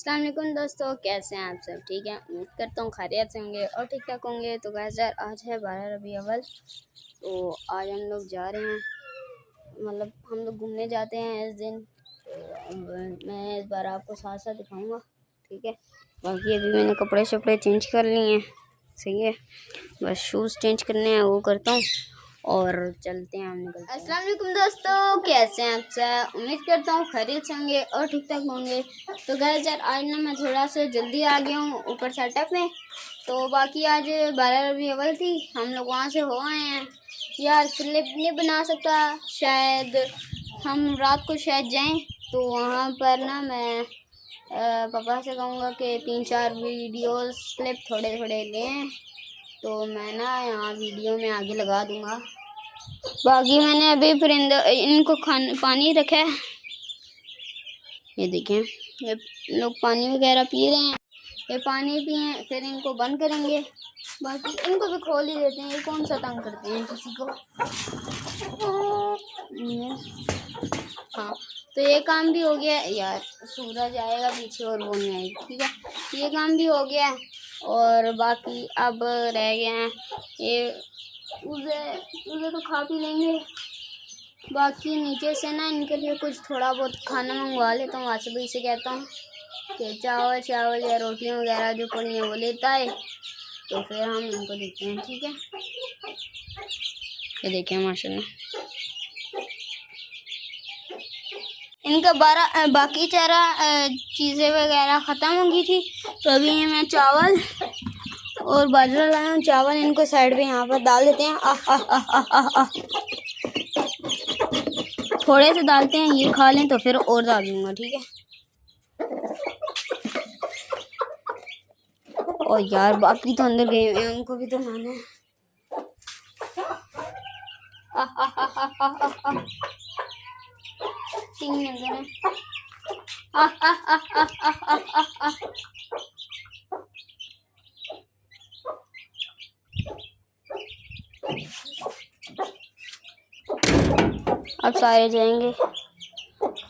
अस्सलाम वालेकुम दोस्तों, कैसे हैं आप सब? ठीक है, उम्मीद करता हूँ खैरियत से होंगे और ठीक ठाक होंगे। तो गाइस यार, आज है 12 रबी अव्वल। तो आज हम लोग जा रहे हैं, मतलब हम लोग घूमने जाते हैं इस दिन। तो मैं इस बार आपको साथ साथ दिखाऊंगा, ठीक है। बाकी अभी मैंने कपड़े शपड़े चेंज कर लिए हैं, सही है। बस शूज़ चेंज करने हैं, वो करता हूँ और चलते हैं, हम निकलते हैं। अस्सलाम वालेकुम दोस्तों, कैसे हैं आप सब? उम्मीद करता हूँ खैरियत से होंगे और ठीक ठाक होंगे। तो गाइस यार, आज ना मैं थोड़ा सा जल्दी आ गया हूँ ऊपर सेटअप में। तो बाकी आज 12 रबी अव्वल थी, हम लोग वहाँ से हो आए हैं। यार क्लिप नहीं बना सकता, शायद हम रात को शायद जाएं। तो वहाँ पर ना मैं पापा से कहूँगा कि 3-4 वीडियोस क्लिप थोड़े थोड़े लें। तो मैं ना यहाँ वीडियो में आगे लगा दूँगा। बाकी मैंने अभी इनको पानी रखा है, ये देखें, ये लोग पानी वगैरह पी रहे हैं। ये पानी पिए फिर इनको बंद करेंगे। बाकी इनको भी खोल ही देते हैं, ये कौन सा तंग करते हैं किसी को। हाँ, तो ये काम भी हो गया यार। सूरज आएगा पीछे और वो नहीं आएगी, ठीक है। ये काम भी हो गया और बाकी अब रह गए हैं ये उसे तो खा पी लेंगे। बाकी नीचे से ना इनके लिए कुछ थोड़ा बहुत खाना मंगवा लेता हूँ। आज भाई से कहता हूँ कि चावल या रोटियाँ वगैरह जो पड़ी हैं वो लेता है, तो फिर हम इनको देते हैं, ठीक है। ये देखें माशाल्लाह, इनका बाकी चारा चीज़ें वगैरह ख़त्म हो गई थी। तो अभी मैं चावल और बाजरा लाया हूँ। चावल इनको साइड पे यहाँ पर डाल देते हैं। थोड़े से डालते हैं, ये खा लें तो फिर और डाल दूँगा, ठीक है। और यार बाकी तो अंदर गए हुए हैं, उनको भी तो लाना है। तीन नजर है। अब सारे जाएंगे,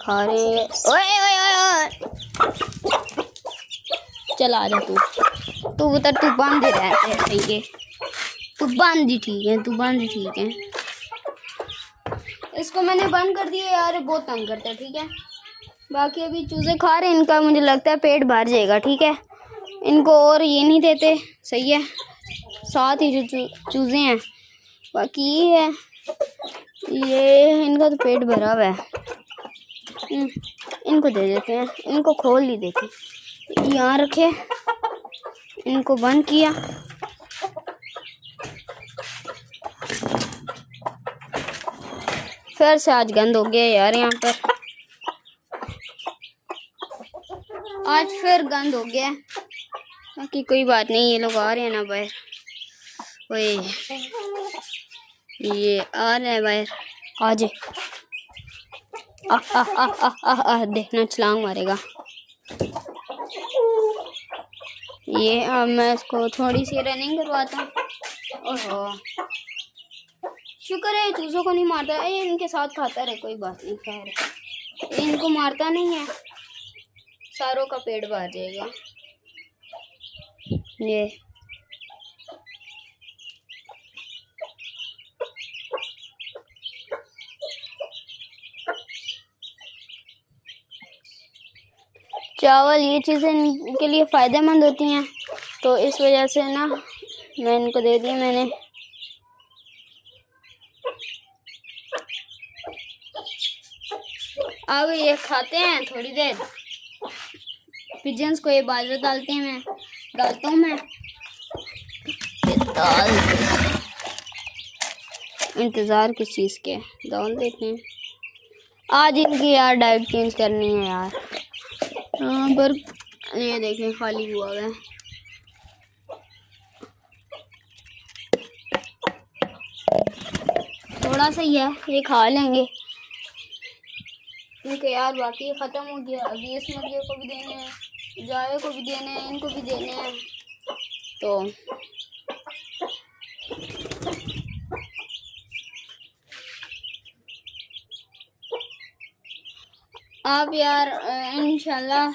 खा रहे हैं। ओए ओए ओए ओए, चल आ जा तू उतर, तू बांध रहा है, ठीक है। तू बांध, ठीक है, तू बांध, ठीक है। इसको मैंने बंद कर दिया यार, बहुत तंग करता है, ठीक है। बाकी अभी चूज़े खा रहे हैं, इनका मुझे लगता है पेट भर जाएगा, ठीक है। इनको और ये नहीं देते, सही है। साथ ही जो चूज़े हैं, बाकी ये है, ये इनका तो पेट भरा हुआ है। इनको दे देते हैं, इनको खोल नहीं देते। यहाँ रखे, इनको बंद किया। फिर से आज गंद हो गया यार यहाँ पर, आज फिर गंद हो गया। बाकी कोई बात नहीं, ये लोग आ रहे हैं ना बाहर। ओए, ये आ रहे हैं बाहर, आ जाए। देखना छलांग मारेगा ये। अब मैं इसको थोड़ी सी रनिंग करवाता हूँ। ओहो, शुक्र है चूज़ों को नहीं मारता है, ये इनके साथ खाता रहे, कोई बात नहीं। खैर, ये इनको मारता नहीं है, सारों का पेट भर जाएगा। ये चावल, ये चीज़ें इनके लिए फ़ायदेमंद होती हैं, तो इस वजह से ना मैं इनको दे दी मैंने। अब ये खाते हैं थोड़ी देर, पिजन्स को ये बाजरा डालते हैं, मैं डालता हूँ, मैं दाल। इंतज़ार किस चीज़ के, डाल देते हैं। आज इनकी यार डाइट चेंज करनी है यार। पर ये देखें खाली हुआ है। थोड़ा सा ही है, ये खा लेंगे क्योंकि यार बाकी ख़त्म हो गया। अभी इस मुर्गे को भी देने हैं, जावे को भी देने हैं, इनको भी देने हैं। तो आप यार इंशाल्लाह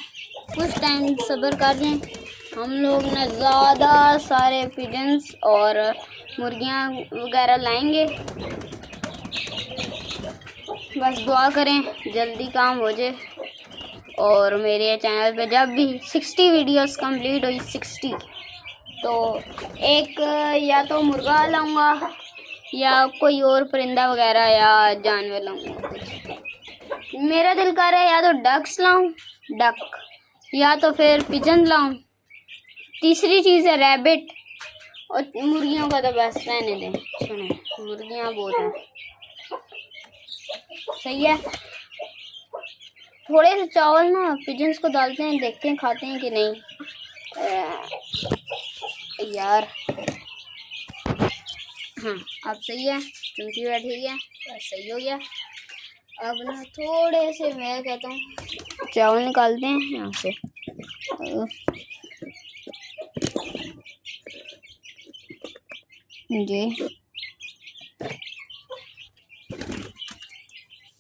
कुछ टाइम सब्र कर लें। हम लोग ना ज़्यादा सारे पिजन्स और मुर्गियाँ वगैरह लाएंगे। बस दुआ करें जल्दी काम हो जाए। और मेरे चैनल पे जब भी 60 वीडियोस कंप्लीट हुई 60 तो एक या तो मुर्गा लाऊंगा या कोई और परिंदा वगैरह या जानवर लाऊंगा कुछ। मेरा दिल कर रहा है या तो डक्स लाऊं, डक, या तो फिर पिजन लाऊं। तीसरी चीज़ है रैबिट। और मुर्गियों का तो बस रहने दें, सुने मुर्गियाँ बहुत हैं। सही है। थोड़े से चावल ना पिजन्स को डालते हैं, देखते हैं खाते हैं कि नहीं। यार हाँ अब सही है, चुनती बैठी है, बस सही हो गया। अब ना थोड़े से मैं कहता हूँ चावल निकालते हैं यहाँ से। जी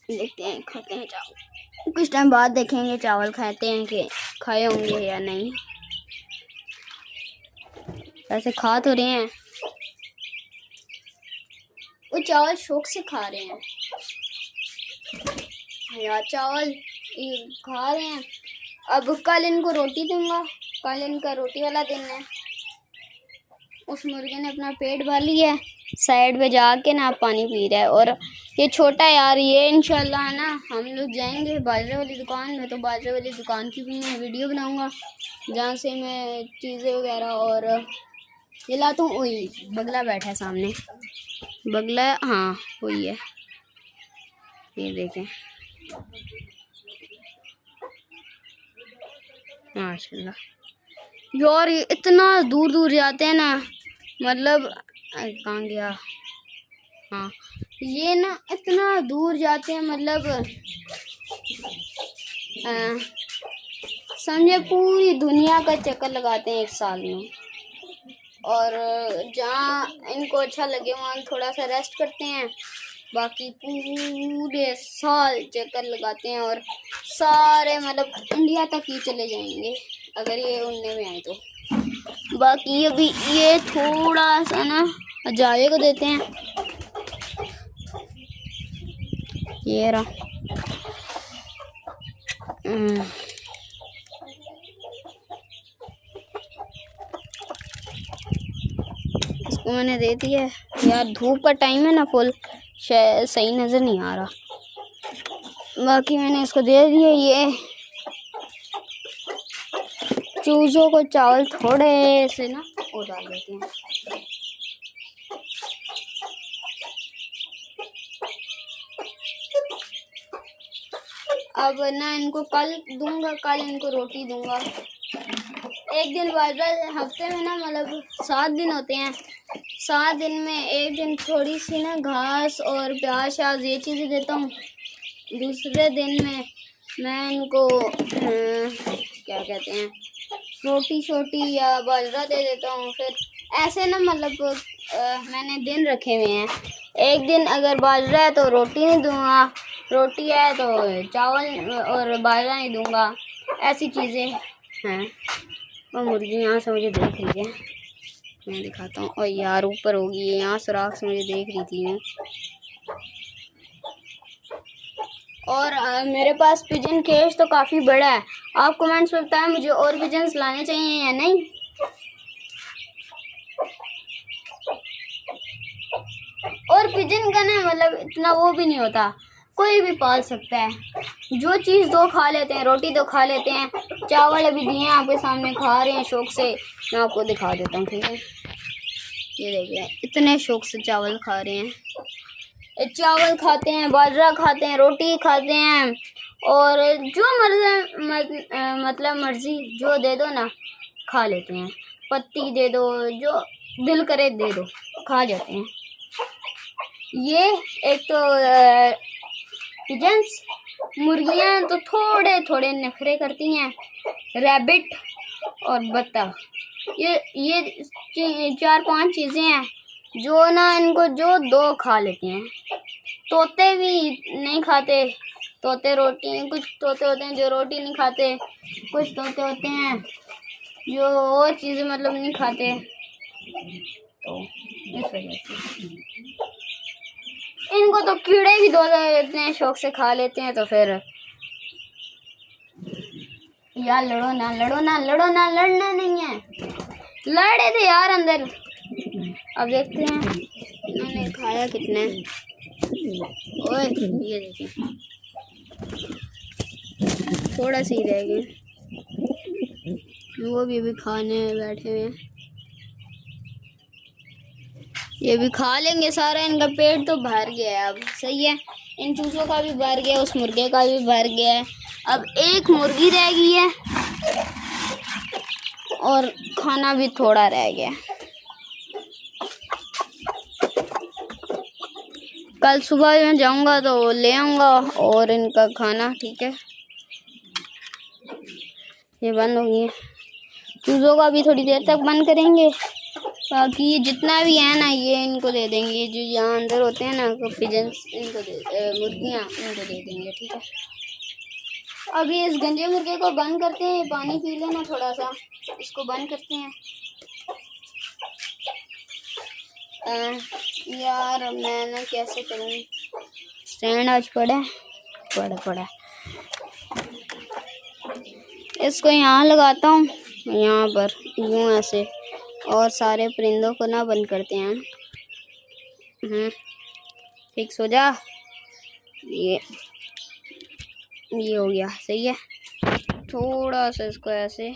देखते हैं खाते हैं चावल। कुछ टाइम बाद देखेंगे चावल खाते हैं कि खाए होंगे या नहीं। वैसे खा तो रहे हैं, वो चावल शौक से खा रहे हैं यार, चावल खा रहे हैं। अब कल इनको रोटी दूंगा, कल इनका रोटी वाला दिन है। उस मुर्गे ने अपना पेट भर लिया है, साइड पे जाके ना पानी पी रहा है। और ये छोटा यार, ये इंशाल्लाह ना हम लोग जाएंगे बाजरे वाली दुकान में, तो बाजरे वाली दुकान की भी मैं वीडियो बनाऊंगा जहाँ से मैं चीज़ें वगैरह और ये लाता हूँ। वही बगला बैठा है सामने, बगला हाँ वही है, ये देखें माशाल्लाह। यार ये इतना दूर दूर जाते हैं ना, मतलब कहाँ गया, हाँ ये ना इतना दूर जाते हैं, मतलब समझे पूरी दुनिया का चक्कर लगाते हैं एक साल में। और जहाँ इनको अच्छा लगे वहाँ थोड़ा सा रेस्ट करते हैं, बाकी पूरे साल चक्कर लगाते हैं। और सारे मतलब इंडिया तक ही चले जाएंगे अगर ये उड़ने में आए तो। बाकी अभी ये थोड़ा सा ना जावे को देते हैं, ये रहा। इसको मैंने दे दिया है यार, धूप का टाइम है ना फुल, शायद सही नज़र नहीं आ रहा। बाकी मैंने इसको दे दिया। ये चूज़ों को चावल थोड़े से ना वो डाल देते हैं। अब ना इनको कल दूंगा, कल इनको रोटी दूंगा। एक दिन बाजरा हफ्ते में ना मतलब 7 दिन होते हैं, 7 दिन में एक दिन थोड़ी सी ना घास और प्याज शाज ये चीज़ें देता हूँ। दूसरे दिन में मैं इनको क्या कहते हैं रोटी छोटी या बाजरा दे देता हूँ। फिर ऐसे ना मतलब मैंने दिन रखे हुए हैं। एक दिन अगर बाजरा है तो रोटी नहीं दूंगा, रोटी है तो चावल और बाजरा नहीं दूंगा। ऐसी चीज़ें हैं। और मुर्गी यहाँ से मुझे देख रही है, मैं दिखाता हूँ। और यार ऊपर होगी, यहाँ सुराख से मुझे देख रही थी। और मेरे पास पिजन केज तो काफ़ी बड़ा है। आप कमेंट्स में बताएं मुझे और पिजन्स लाने चाहिए या नहीं। और पिजन का ना मतलब इतना वो भी नहीं होता, कोई भी पाल सकता है। जो चीज़ दो खा लेते हैं, रोटी दो खा लेते हैं। चावल अभी दिए आपके सामने खा रहे हैं शौक से, मैं आपको दिखा देता हूँ। ठीक है, ये देखिए इतने शौक से चावल खा रहे हैं। चावल खाते हैं, बाजरा खाते हैं, रोटी खाते हैं। और जो मतलब मर्जी जो दे दो ना खा लेते हैं। पत्ती दे दो, जो दिल करे दे दो, खा जाते हैं। ये एक तो पिजन्स। मुर्गियाँ तो थोड़े थोड़े नखरे करती हैं। रैबिट और बत्तख, ये 4-5 चीज़ें हैं जो ना इनको जो दो खा लेते हैं। तोते भी नहीं खाते, तोते रोटी, कुछ तोते होते हैं जो रोटी नहीं खाते, कुछ तोते होते हैं जो और चीज़ें मतलब नहीं खाते, तो इस वजह से इनको तो कीड़े भी दो इतने शौक से खा लेते हैं। तो फिर यार लड़ो ना, लड़ो ना, लड़ो ना, लड़ना नहीं है, लड़े थे यार अंदर। अब देखते हैं इन्होंने खाया कितने। ओए ये देखिए थोड़ा सी रह गए, वो भी अभी खाने बैठे हुए हैं। ये भी खा लेंगे सारा, इनका पेट तो भर गया है अब। सही है, इन चूसों का भी भर गया, उस मुर्गे का भी भर गया है। अब एक मुर्गी रह गई है और खाना भी थोड़ा रह गया। कल सुबह मैं जाऊंगा तो ले आऊंगा और इनका खाना। ठीक है, ये बंद हो गई है। चूज़ों का भी थोड़ी देर तक बंद करेंगे, बाकी ये जितना भी है ना ये इनको दे देंगे। जो यहाँ अंदर होते हैं ना पिजन्स, इनको मुर्गियाँ इनको दे देंगे। ठीक है, अभी इस गंजे मुर्गे को बंद करते हैं, पानी पी लेना थोड़ा सा, इसको बंद करते हैं। यार अब मैं ना कैसे करूँ, स्टैंड आज पड़ा इसको यहाँ लगाता हूँ, यहाँ पर यूँ ऐसे, और सारे परिंदों को ना बंद करते हैं। फिक्स हो जा, ये हो गया। सही है, थोड़ा सा इसको ऐसे,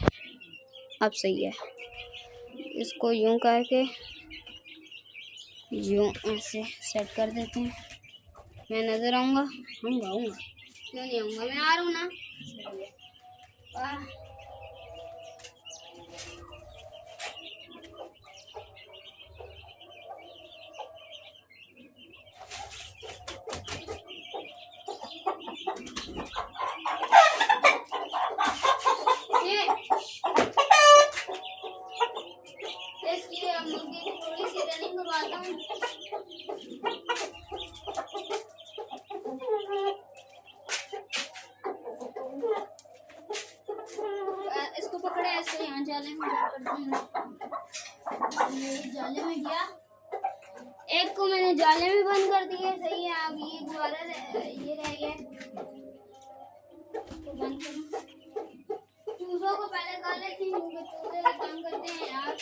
अब सही है। इसको यूं करके यूं ऐसे सेट कर देते हैं। मैं नजर आऊँगा, आऊँगा क्यों नहीं आऊँगा, मैं आ रहा हूँ ना। इसको पकड़ा, इसको यहाँ जाले में जाले में गया, एक को मैंने जाले में बंद कर दिया। सही है, अब ये दोबारा ये रह गया, तो बंद करूँ। चूज़ों को पहले कर लेती हूँ, चूज़े काम करते हैं यार।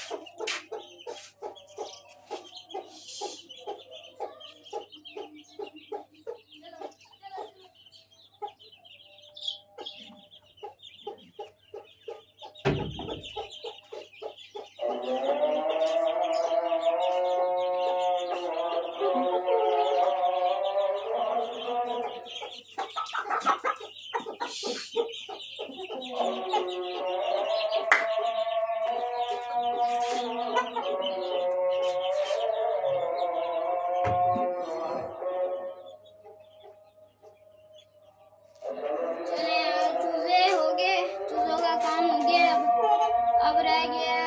अब रह गया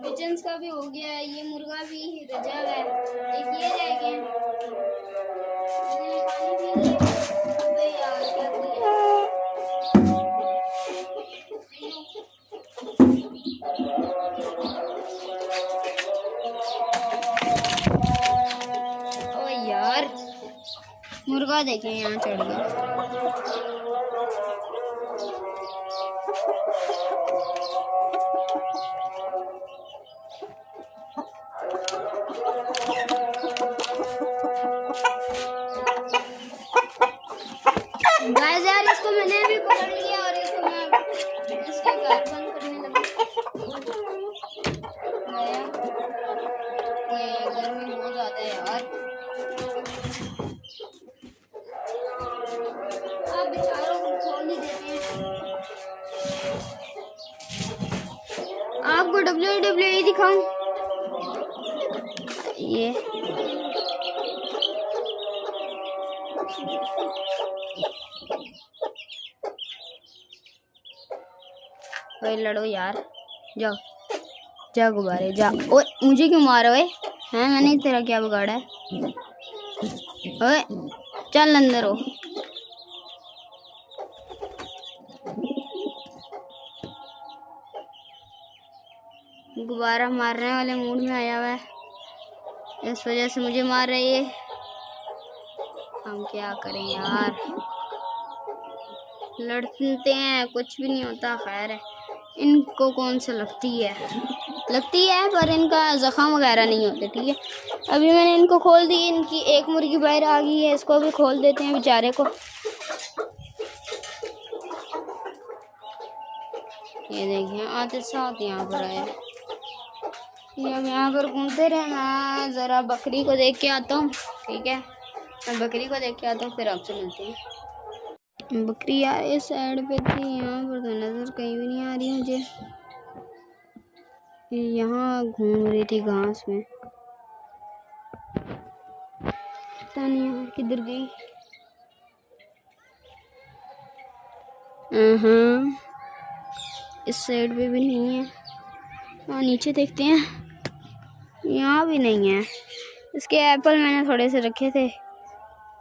पिजन्स का भी हो गया, ये मुर्गा भी रजा है, एक ये रह गया। अबे यार क्या किया? ओ यार मुर्गा देखें यहाँ चढ़ गया। गाइस यार इसको मैंने भी पकड़ लिया और इसको मैं इसके घर बंद करने लगा। ये गर्मी बहुत ज़्यादा है यार। अब बेचारों को छोड़ ही देते हैं। आपको WWE दिखाऊं? ये भाई लड़ो यार, जाओ जा गुब्बारे जा। ओए मुझे क्यों मारो? हैं मैंने तेरा क्या बिगाड़ा है? ओए चल अंदर हो। गुब्बारा मारने वाले मूड में आया हुआ है, इस वजह से मुझे मार रही है। हम क्या करें यार, लड़ते हैं कुछ भी नहीं होता। खैर है, इनको कौन सा लगती है पर इनका जख्म वगैरह नहीं होते। ठीक है, अभी मैंने इनको खोल दी, इनकी एक मुर्गी बाहर आ गई है, इसको भी खोल देते हैं बेचारे को। ये देखिए आते साथ यहाँ पर आए, ये अब यहाँ पर घूमते रहे। मैं ज़रा बकरी को देख के आता हूँ। ठीक है, मैं बकरी को देख के आता हूँ, फिर आपसे मिलते हैं। बकरी यार इस साइड पे थी, यहाँ पर तो नज़र कहीं भी नहीं आ रही मुझे। यहाँ घूम रही थी घास में, पता नहीं यहाँ किधर गई। इस साइड पे भी नहीं है। हाँ नीचे देखते हैं, यहाँ भी नहीं है। इसके एप्पल मैंने थोड़े से रखे थे,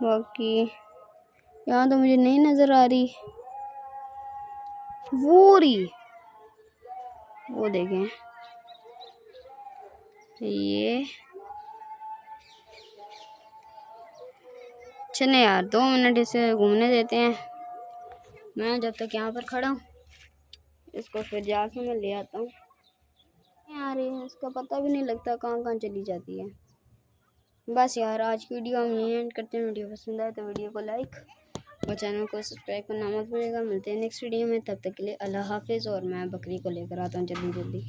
बाकी यहाँ तो मुझे नहीं नज़र आ रही। वो देखें, ये चले यार 2 मिनट इसे घूमने देते हैं। मैं जब तक यहाँ पर खड़ा हूँ, इसको फिर जाके मैं ले आता हूँ। यार इसका पता भी नहीं लगता कहाँ कहाँ चली जाती है। बस यार आज की वीडियो हम यहीं एंड करते हैं। वीडियो पसंद आए तो वीडियो को लाइक और चैनल को सब्सक्राइब करना मत भूलिएगा। मिलते हैं नेक्स्ट वीडियो में, तब तक के लिए अल्लाह हाफिज़। और मैं बकरी को लेकर आता हूँ जल्दी जल्दी।